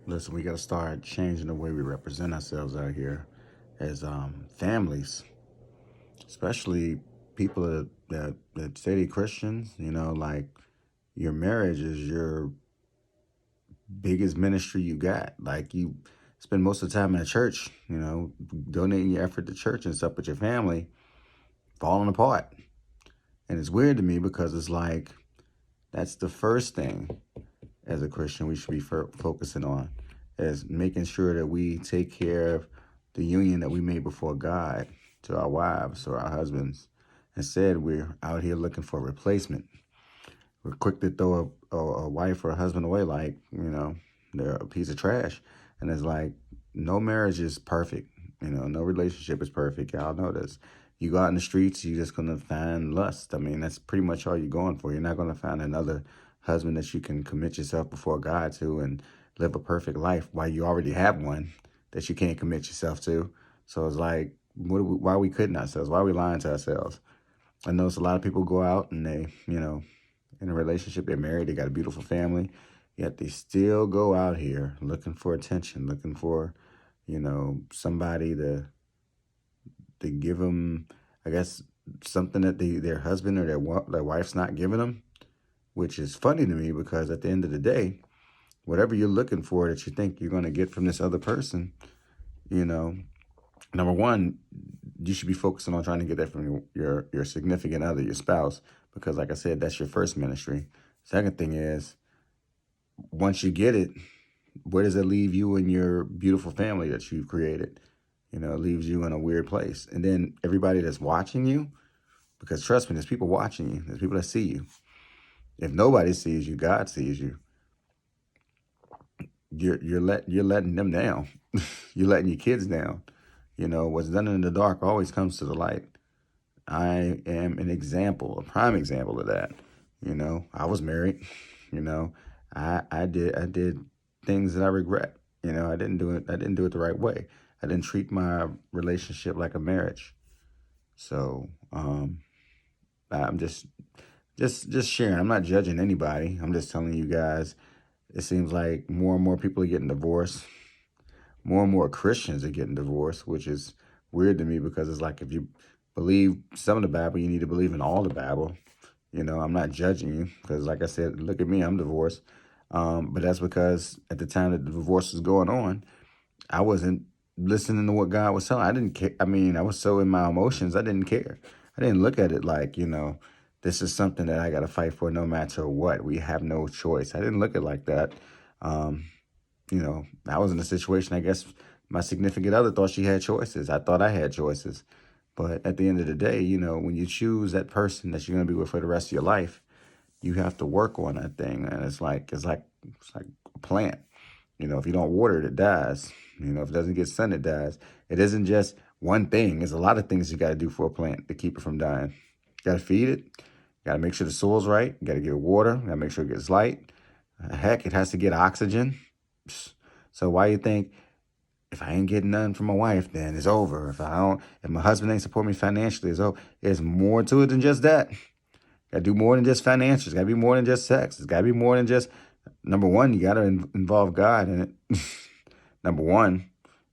Listen, we got to start changing the way we represent ourselves out here as families, especially people that say they're Christians. Like your marriage is your biggest ministry you got. Like you spend most of the time in the church, donating your effort to church and stuff, but your family falling apart. And it's weird to me because it's like that's the first thing as a Christian we should be focusing on, is making sure that we take care of the union that we made before God to our wives or our husbands. Instead, we're out here looking for a replacement. We're quick to throw a wife or a husband away like, they're a piece of trash. And it's like, no marriage is perfect. No relationship is perfect. Y'all know this. You go out in the streets, you're just going to find lust. I mean, that's pretty much all you're going for. You're not going to find another husband that you can commit yourself before God to and live a perfect life while you already have one that you can't commit yourself to. So it's like, why are we kidding ourselves? Why are we lying to ourselves? I notice a lot of people go out and they, in a relationship, they're married, they got a beautiful family, yet they still go out here looking for attention, looking for, somebody to give them, I guess, something that their husband or their wife's not giving them, which is funny to me because at the end of the day, whatever you're looking for that you think you're going to get from this other person, number one, you should be focusing on trying to get that from your significant other, your spouse, because like I said, that's your first ministry. Second thing is, once you get it, where does it leave you and your beautiful family that you've created? It leaves you in a weird place. And then everybody that's watching you, because trust me, there's people watching you. There's people that see you. If nobody sees you, God sees you. You're letting them down. You're letting your kids down. What's done in the dark always comes to the light. I am an example, a prime example of that. I was married. I did things that I regret. I didn't do it. I didn't do it the right way. I didn't treat my relationship like a marriage. So I'm just sharing. I'm not judging anybody. I'm just telling you guys. It seems like more and more people are getting divorced. More and more Christians are getting divorced, which is weird to me because it's like if you believe some of the Bible, you need to believe in all the Bible. I'm not judging you because, like I said, look at me, I'm divorced. But that's because at the time that the divorce was going on, I wasn't listening to what God was telling. I didn't care. I mean, I was so in my emotions, I didn't care. I didn't look at it like, this is something that I got to fight for no matter what. We have no choice. I didn't look at it like that. I was in a situation, I guess my significant other thought she had choices. I thought I had choices. But at the end of the day, when you choose that person that you're going to be with for the rest of your life, you have to work on that thing. And it's like a plant. If you don't water it, it dies. If it doesn't get sun, it dies. It isn't just one thing. There's a lot of things you got to do for a plant to keep it from dying. You got to feed it. You got to make sure the soil's right. You got to give it water. You got to make sure it gets light. Heck, it has to get oxygen. So why you think if I ain't getting nothing from my wife, then it's over. If my husband ain't support me financially, it's over. There's more to it than just that. Got to do more than just financials. Got to be more than just sex. It's got to be more than just, number one, you got to involve God in it. Number one,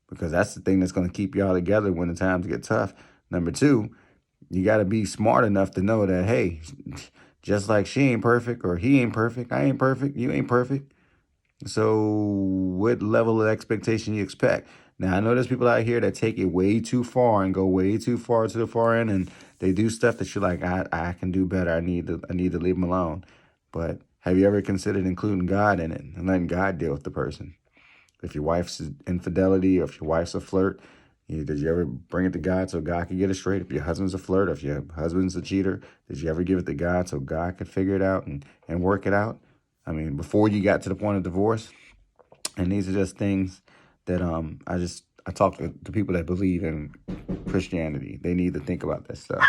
because that's the thing that's going to keep y'all together when the times get tough. Number two, you got to be smart enough to know that, hey, just like she ain't perfect or he ain't perfect, I ain't perfect, you ain't perfect. So what level of expectation you expect? Now, I know there's people out here that take it way too far and go way too far to the far end, and they do stuff that you're like, I can do better. I need to leave them alone. But have you ever considered including God in it and letting God deal with the person? If your wife's infidelity or if your wife's a flirt, did you ever bring it to God so God could get it straight? If your husband's a flirt, if your husband's a cheater, did you ever give it to God so God could figure it out and work it out? I mean, before you got to the point of divorce. And these are just things that I talk to people that believe in Christianity. They need to think about that stuff.